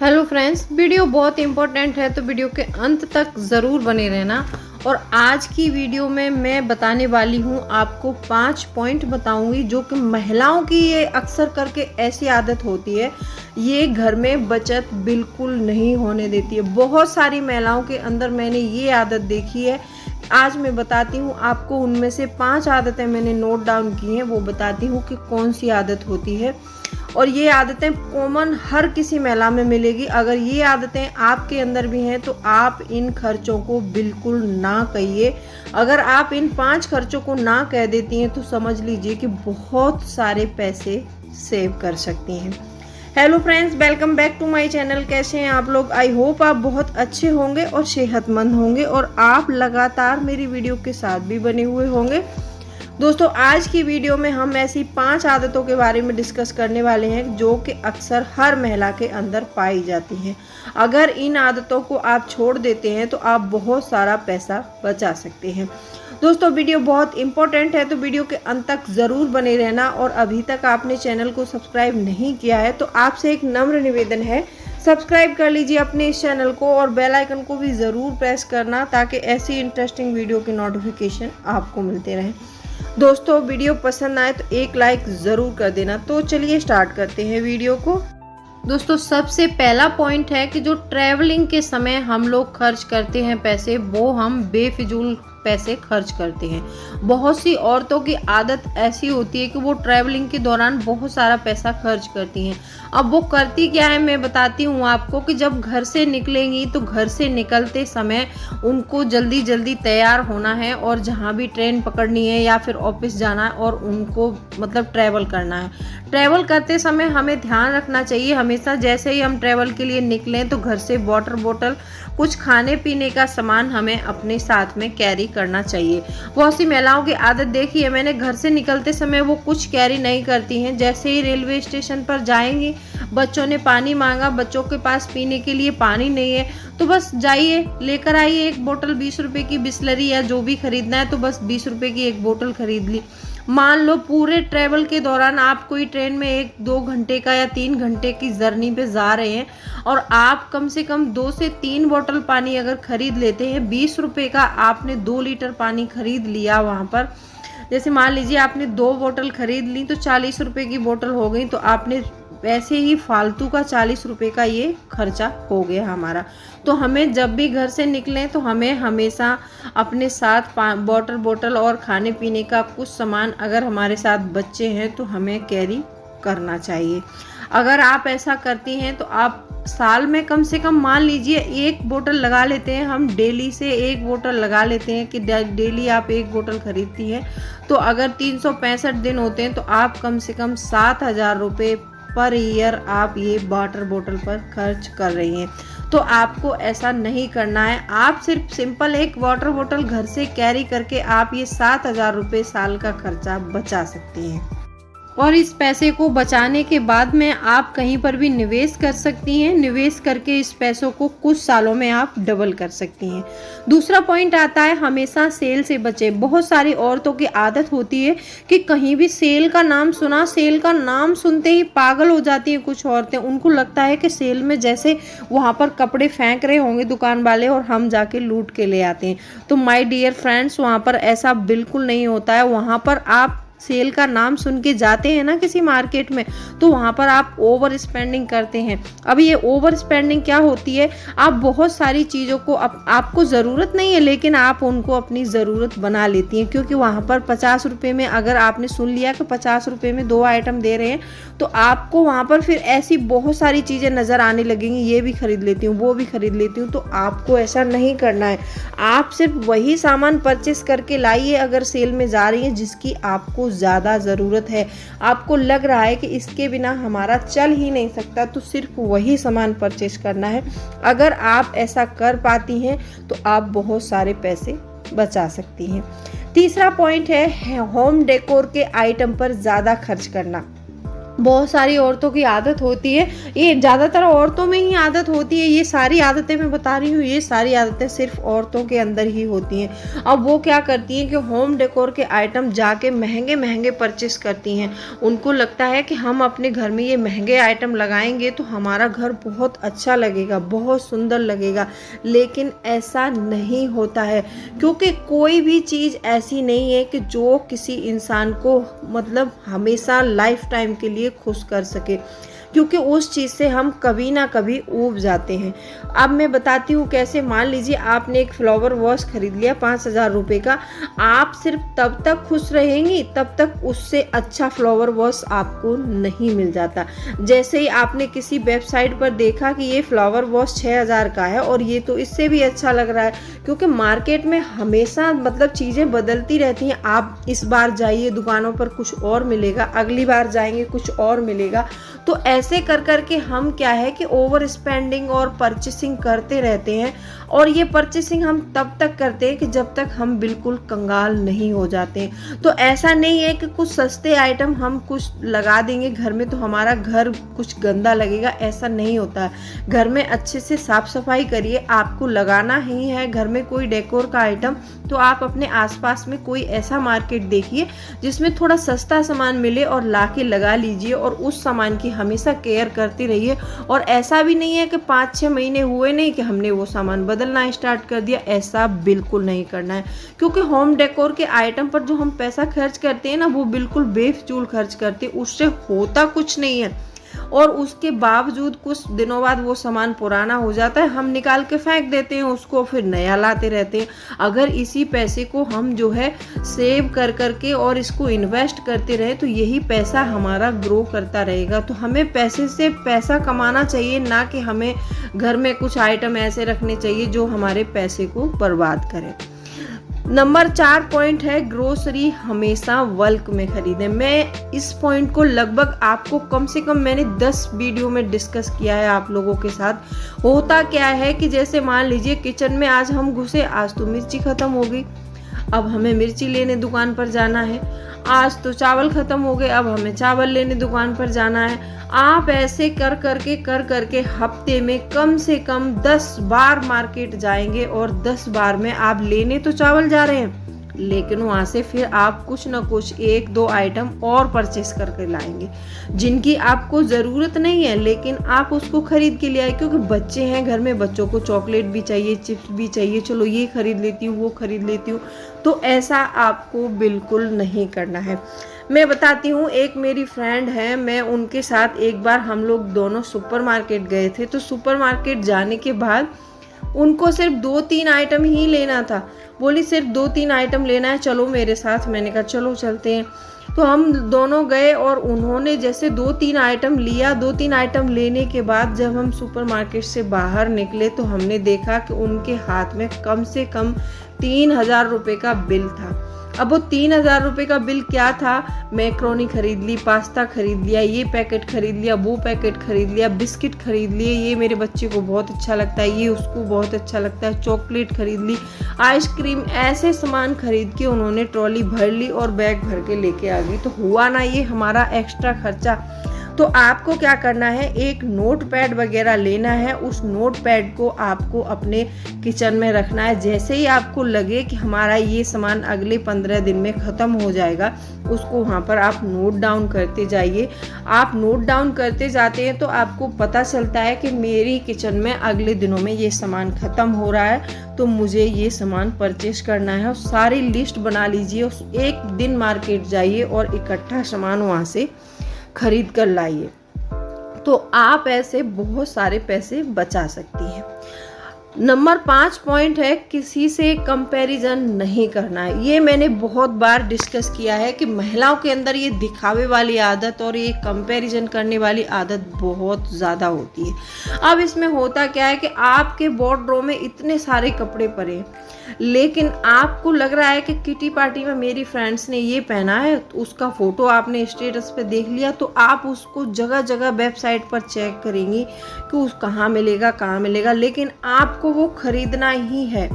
Hello friends, video बहुत important है तो वीडियो के अंत तक ज़रूर बने रहना। और आज की वीडियो में मैं बताने वाली हूँ, आपको 5 पॉइंट बताऊंगी जो कि महिलाओं की ये अक्सर करके ऐसी आदत होती है, ये घर में बचत बिल्कुल नहीं होने देती है। बहुत सारी महिलाओं के अंदर मैंने ये आदत देखी है। आज मैं बताती हूँ आपको, उनमें से 5 आदतें मैंने नोट डाउन की हैं, वो बताती हूँ कि कौन सी आदत होती है। और ये आदतें कॉमन हर किसी महिला में मिलेगी। अगर ये आदतें आपके अंदर भी हैं तो आप इन खर्चों को बिल्कुल ना कहिए। अगर आप इन 5 खर्चों को ना कह देती हैं तो समझ लीजिए कि बहुत सारे पैसे सेव कर सकती हैं। Hello friends, welcome back to my channel. कैसे हैं आप लोग? आई होप आप बहुत अच्छे होंगे और सेहतमंद होंगे और आप लगातार मेरी वीडियो के साथ भी बने हुए होंगे। दोस्तों, आज की वीडियो में हम ऐसी 5 आदतों के बारे में डिस्कस करने वाले हैं जो कि अक्सर हर महिला के अंदर पाई जाती हैं। अगर इन आदतों को आप छोड़ देते हैं तो आप बहुत सारा पैसा बचा सकते हैं। दोस्तों, वीडियो बहुत इंपॉर्टेंट है तो वीडियो के अंत तक ज़रूर बने रहना। और अभी तक आपने चैनल को सब्सक्राइब नहीं किया है तो आपसे एक नम्र निवेदन है, सब्सक्राइब कर लीजिए अपने इस चैनल को और बेल आइकन को भी ज़रूर प्रेस करना ताकि ऐसी इंटरेस्टिंग वीडियो के नोटिफिकेशन आपको मिलते रहें। दोस्तों, वीडियो पसंद आए तो एक लाइक ज़रूर कर देना। तो चलिए स्टार्ट करते हैं वीडियो को। दोस्तों, सबसे पहला पॉइंट है कि जो ट्रैवलिंग के समय हम लोग खर्च करते हैं पैसे, वो हम बेफिजूल पैसे खर्च करते हैं। बहुत सी औरतों की आदत ऐसी होती है कि वो ट्रैवलिंग के दौरान बहुत सारा पैसा खर्च करती हैं। अब वो करती क्या है, मैं बताती हूँ आपको कि जब घर से निकलेंगी तो घर से निकलते समय उनको जल्दी जल्दी तैयार होना है और जहाँ भी ट्रेन पकड़नी है या फिर ऑफिस जाना है और उनको मतलब ट्रैवल करना है। ट्रैवल करते समय हमें ध्यान रखना चाहिए हमेशा, जैसे ही हम ट्रैवल के लिए निकलें तो घर से वाटर बोतल, कुछ खाने पीने का सामान हमें अपने साथ में कैरी करना चाहिए। बहुत सी महिलाओं की आदत देखी है मैंने, घर से निकलते समय वो कुछ कैरी नहीं करती हैं। जैसे ही रेलवे स्टेशन पर जाएंगी, बच्चों ने पानी मांगा, बच्चों के पास पीने के लिए पानी नहीं है तो बस जाइए लेकर आइए एक बोतल 20 रुपए की बिस्लरी या जो भी खरीदना है तो बस 20 रुपए की एक बोतल खरीद ली। मान लो पूरे ट्रैवल के दौरान आप कोई ट्रेन में 1-2 घंटे का या 3 घंटे की जर्नी पे जा रहे हैं और आप कम से कम 2 से 3 बोतल पानी अगर खरीद लेते हैं, 20 रुपए का आपने 2 लीटर पानी खरीद लिया वहाँ पर। जैसे मान लीजिए आपने 2 बोतल खरीद ली तो 40 रुपए की बोतल हो गई, तो आपने वैसे ही फालतू का 40 रुपए का ये खर्चा हो गया हमारा। तो हमें जब भी घर से निकलें तो हमें हमेशा अपने साथ वाटर बोतल और खाने पीने का कुछ सामान, अगर हमारे साथ बच्चे हैं तो हमें कैरी करना चाहिए। अगर आप ऐसा करती हैं तो आप साल में कम से कम मान लीजिए 1 बोतल लगा लेते हैं, हम डेली से 1 बोतल लगा लेते हैं कि डेली आप 1 बोतल खरीदती हैं तो अगर 365 दिन होते हैं तो आप कम से कम 7,000 रुपये पर ईयर आप ये वाटर बोतल पर खर्च कर रही हैं। तो आपको ऐसा नहीं करना है। आप सिर्फ सिंपल एक वाटर बोतल घर से कैरी करके आप ये 7,000 रुपये साल का खर्चा बचा सकती हैं। और इस पैसे को बचाने के बाद में आप कहीं पर भी निवेश कर सकती हैं। निवेश करके इस पैसों को कुछ सालों में आप डबल कर सकती हैं। दूसरा पॉइंट आता है, हमेशा सेल से बचें। बहुत सारी औरतों की आदत होती है कि कहीं भी सेल का नाम सुना, सेल का नाम सुनते ही पागल हो जाती हैं कुछ औरतें। उनको लगता है कि सेल में जैसे वहाँ पर कपड़े फेंक रहे होंगे दुकान वाले और हम जाके लूट के ले आते हैं। तो माय डियर फ्रेंड्स, वहाँ पर ऐसा बिल्कुल नहीं होता है। वहाँ पर आप सेल का नाम सुन के जाते हैं ना किसी मार्केट में, तो वहाँ पर आप ओवर स्पेंडिंग करते हैं। अब ये ओवर स्पेंडिंग क्या होती है, आप बहुत सारी चीज़ों को आपको ज़रूरत नहीं है लेकिन आप उनको अपनी ज़रूरत बना लेती हैं, क्योंकि वहाँ पर 50 रुपये में अगर आपने सुन लिया कि 50 रुपये में 2 आइटम दे रहे हैं तो आपको वहाँ पर फिर ऐसी बहुत सारी चीज़ें नज़र आने लगेंगी, ये भी खरीद लेती हूँ, वो भी खरीद लेती हूँ। तो आपको ऐसा नहीं करना है। आप सिर्फ वही सामान परचेस करके लाइए अगर सेल में जा रही है जिसकी आपको ज़्यादा ज़रूरत है। आपको लग रहा है कि इसके बिना हमारा चल ही नहीं सकता, तो सिर्फ वही सामान परचेस करना है। अगर आप ऐसा कर पाती हैं तो आप बहुत सारे पैसे बचा सकती हैं। तीसरा पॉइंट है होम डेकोर के आइटम पर ज़्यादा खर्च करना। बहुत सारी औरतों की आदत होती है, ये ज़्यादातर औरतों में ही आदत होती है। ये सारी आदतें मैं बता रही हूँ, ये सारी आदतें सिर्फ औरतों के अंदर ही होती हैं। अब वो क्या करती हैं कि होम डेकोर के आइटम जाके महंगे महंगे परचेस करती हैं। उनको लगता है कि हम अपने घर में ये महंगे आइटम लगाएंगे तो हमारा घर बहुत अच्छा लगेगा, बहुत सुंदर लगेगा। लेकिन ऐसा नहीं होता है, क्योंकि कोई भी चीज़ ऐसी नहीं है कि जो किसी इंसान को मतलब हमेशा लाइफ टाइम के लिए खुश कर सके, क्योंकि उस चीज़ से हम कभी ना कभी ऊब जाते हैं। अब मैं बताती हूँ कैसे। मान लीजिए आपने एक फ्लावर वॉश खरीद लिया 5,000 रुपये का, आप सिर्फ तब तक खुश रहेंगी तब तक उससे अच्छा फ्लावर वॉश आपको नहीं मिल जाता। जैसे ही आपने किसी वेबसाइट पर देखा कि ये फ्लावर वॉश 6,000 का है और ये तो इससे भी अच्छा लग रहा है, क्योंकि मार्केट में हमेशा मतलब चीज़ें बदलती रहती हैं। आप इस बार जाइए दुकानों पर कुछ और मिलेगा, अगली बार जाएंगे कुछ और मिलेगा। तो ऐसे कर कर के हम क्या है कि ओवर स्पेंडिंग और परचेसिंग करते रहते हैं। और ये परचेसिंग हम तब तक करते हैं कि जब तक हम बिल्कुल कंगाल नहीं हो जाते हैं। तो ऐसा नहीं है कि कुछ सस्ते आइटम हम कुछ लगा देंगे घर में तो हमारा घर कुछ गंदा लगेगा, ऐसा नहीं होता है। घर में अच्छे से साफ सफाई करिए। आपको लगाना ही है घर में कोई डेकोर का आइटम, तो आप अपने आसपास में कोई ऐसा मार्केट देखिए जिसमें थोड़ा सस्ता सामान मिले और ला के लगा लीजिए, और उस सामान की हमेशा केयर करती रहिए। और ऐसा भी नहीं है कि 5-6 महीने हुए नहीं कि हमने वो सामान बदलना स्टार्ट कर दिया, ऐसा बिल्कुल नहीं करना है। क्योंकि होम डेकोर के आइटम पर जो हम पैसा खर्च करते हैं ना, वो बिल्कुल बेफिजूल खर्च करते हैं, उससे होता कुछ नहीं है। और उसके बावजूद कुछ दिनों बाद वो सामान पुराना हो जाता है, हम निकाल के फेंक देते हैं उसको, फिर नया लाते रहते हैं। अगर इसी पैसे को हम जो है सेव कर करके और इसको इन्वेस्ट करते रहे तो यही पैसा हमारा ग्रो करता रहेगा। तो हमें पैसे से पैसा कमाना चाहिए, ना कि हमें घर में कुछ आइटम ऐसे रखने चाहिए जो हमारे पैसे को बर्बाद करें। नंबर 4 पॉइंट है ग्रोसरी हमेशा बल्क में खरीदें। मैं इस पॉइंट को लगभग आपको कम से कम मैंने 10 वीडियो में डिस्कस किया है आप लोगों के साथ। होता क्या है कि जैसे मान लीजिए किचन में आज हम घुसे, आज तो मिर्ची खत्म हो गई, अब हमें मिर्ची लेने दुकान पर जाना है। आज तो चावल खत्म हो गए, अब हमें चावल लेने दुकान पर जाना है। आप ऐसे कर करके हफ्ते में कम से कम 10 बार मार्केट जाएंगे, और 10 बार में आप लेने तो चावल जा रहे हैं, लेकिन वहाँ से फिर आप कुछ ना कुछ 1-2 आइटम और परचेस करके लाएंगे जिनकी आपको ज़रूरत नहीं है, लेकिन आप उसको खरीद के ले आए। क्योंकि बच्चे हैं घर में, बच्चों को चॉकलेट भी चाहिए, चिप्स भी चाहिए, चलो ये खरीद लेती हूँ वो खरीद लेती हूँ। तो ऐसा आपको बिल्कुल नहीं करना है। मैं बताती हूँ, एक मेरी फ्रेंड है, मैं उनके साथ एक बार हम लोग दोनों सुपरमार्केट गए थे। तो सुपरमार्केट जाने के बाद उनको सिर्फ 2-3 आइटम ही लेना था। बोली सिर्फ 2-3 आइटम लेना है, चलो मेरे साथ। मैंने कहा चलो चलते हैं। तो हम दोनों गए और उन्होंने जैसे 2-3 आइटम लिया। 2-3 आइटम लेने के बाद जब हम सुपरमार्केट से बाहर निकले तो हमने देखा कि उनके हाथ में कम से कम 3,000 रुपये का बिल था। अब वो 3,000 रुपये का बिल क्या था? मैक्रोनी खरीद ली, पास्ता खरीद लिया, ये पैकेट खरीद लिया, वो पैकेट खरीद लिया, बिस्किट खरीद लिए, ये मेरे बच्चे को बहुत अच्छा लगता है, ये उसको बहुत अच्छा लगता है, चॉकलेट खरीद ली, आइसक्रीम, ऐसे सामान खरीद के उन्होंने ट्रॉली भर ली और बैग भर के लेके आ गई। तो हुआ ना ये हमारा एक्स्ट्रा खर्चा। तो आपको क्या करना है, एक नोट पैड वगैरह लेना है। उस नोट पैड को आपको अपने किचन में रखना है। जैसे ही आपको लगे कि हमारा ये सामान अगले 15 दिन में ख़त्म हो जाएगा, उसको वहाँ पर आप नोट डाउन करते जाइए। आप नोट डाउन करते जाते हैं तो आपको पता चलता है कि मेरी किचन में अगले दिनों में ये सामान ख़त्म हो रहा है, तो मुझे ये सामान परचेज करना है। और सारी लिस्ट बना लीजिए। उस एक दिन मार्केट जाइए और इकट्ठा सामान वहाँ से खरीद कर लाइए। तो आप ऐसे बहुत सारे पैसे बचा सकती हैं। नंबर 5 पॉइंट है किसी से कंपैरिजन नहीं करना है। ये मैंने बहुत बार डिस्कस किया है कि महिलाओं के अंदर ये दिखावे वाली आदत और ये कंपैरिजन करने वाली आदत बहुत ज़्यादा होती है। अब इसमें होता क्या है कि आपके वार्डरोब में इतने सारे कपड़े पड़े हैं, लेकिन आपको लग रहा है कि किटी पार्टी में मेरी फ्रेंड्स ने ये पहना है, तो उसका फ़ोटो आपने स्टेटस पे देख लिया, तो आप उसको जगह जगह वेबसाइट पर चेक करेंगी कि उस कहाँ मिलेगा, लेकिन आपको वो खरीदना ही है।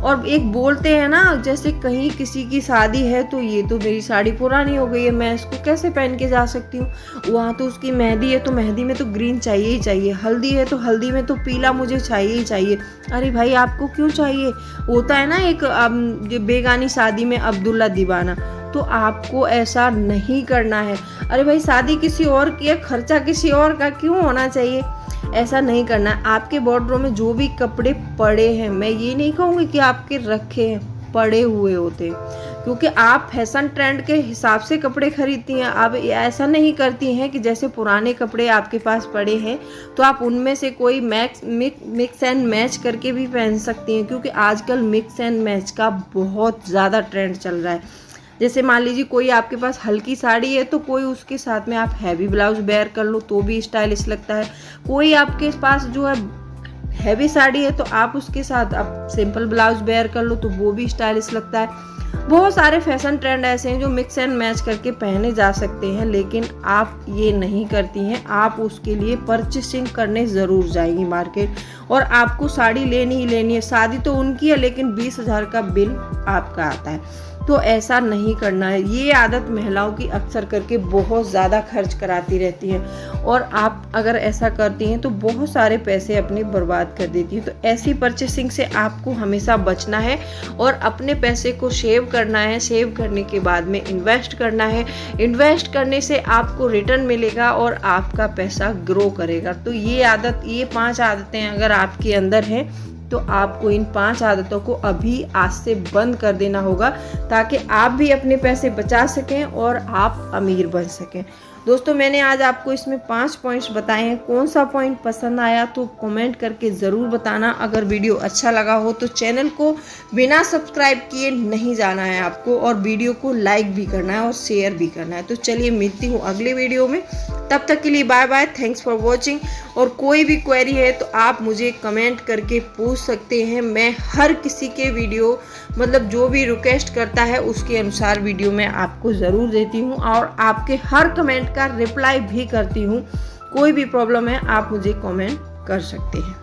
और एक बोलते हैं ना, जैसे कहीं किसी की शादी है तो ये तो मेरी साड़ी पुरानी हो गई है, मैं इसको कैसे पहन के जा सकती हूँ, वहाँ तो उसकी मेहंदी है तो मेहंदी में तो ग्रीन चाहिए ही चाहिए, हल्दी है तो हल्दी में तो पीला मुझे चाहिए ही चाहिए। अरे भाई आपको क्यों चाहिए, होता है ना एक बेगानी शादी में अब्दुल्ला दीवाना, तो आपको ऐसा नहीं करना है। अरे भाई शादी किसी और की है, खर्चा किसी और का क्यों होना चाहिए, ऐसा नहीं करना है। आपके वार्डरोब में जो भी कपड़े पड़े हैं, मैं ये नहीं कहूँगी कि आपके रखे हैं, पड़े हुए होते हैं, क्योंकि आप फैशन ट्रेंड के हिसाब से कपड़े खरीदती हैं। आप ऐसा नहीं करती हैं कि जैसे पुराने कपड़े आपके पास पड़े हैं तो आप उनमें से कोई मिक्स एंड मैच करके भी पहन सकती हैं, क्योंकि आजकल मिक्स एंड मैच का बहुत ज़्यादा ट्रेंड चल रहा है। जैसे मान लीजिए कोई आपके पास हल्की साड़ी है तो कोई उसके साथ में आप हैवी ब्लाउज वेयर कर लो तो भी स्टाइलिश लगता है। कोई आपके पास जो है हैवी साड़ी है तो आप उसके साथ आप सिंपल ब्लाउज वेयर कर लो तो वो भी स्टाइलिश लगता है। बहुत सारे फैशन ट्रेंड ऐसे हैं जो मिक्स एंड मैच करके पहने जा सकते हैं, लेकिन आप ये नहीं करती हैं। आप उसके लिए परचेसिंग करने ज़रूर जाएंगी मार्केट, और आपको साड़ी लेनी ही लेनी है। शादी तो उनकी है लेकिन 20,000 का बिल आपका आता है, तो ऐसा नहीं करना है। ये आदत महिलाओं की अक्सर करके बहुत ज़्यादा खर्च कराती रहती हैं, और आप अगर ऐसा करती हैं तो बहुत सारे पैसे अपने बर्बाद कर देती हैं। तो ऐसी परचेसिंग से आपको हमेशा बचना है और अपने पैसे को सेव करना है। सेव करने के बाद में इन्वेस्ट करना है। इन्वेस्ट करने से आपको रिटर्न मिलेगा और आपका पैसा ग्रो करेगा। तो ये 5 आदतें अगर आपके अंदर हैं तो आपको इन 5 आदतों को अभी आज से बंद कर देना होगा, ताकि आप भी अपने पैसे बचा सकें और आप अमीर बन सकें। दोस्तों मैंने आज आपको इसमें 5 पॉइंट्स बताए हैं। कौन सा पॉइंट पसंद आया तो कमेंट करके ज़रूर बताना। अगर वीडियो अच्छा लगा हो तो चैनल को बिना सब्सक्राइब किए नहीं जाना है आपको, और वीडियो को लाइक भी करना है और शेयर भी करना है। तो चलिए मिलती हूँ अगले वीडियो में, तब तक के लिए bye bye, thanks for watching. और कोई भी क्वेरी है तो आप मुझे कमेंट करके पूछ सकते हैं। मैं हर किसी के वीडियो मतलब जो भी रिक्वेस्ट करता है उसके अनुसार वीडियो मैं आपको ज़रूर देती हूँ, और आपके हर कमेंट का रिप्लाई भी करती हूँ। कोई भी प्रॉब्लम है आप मुझे कमेंट कर सकते हैं।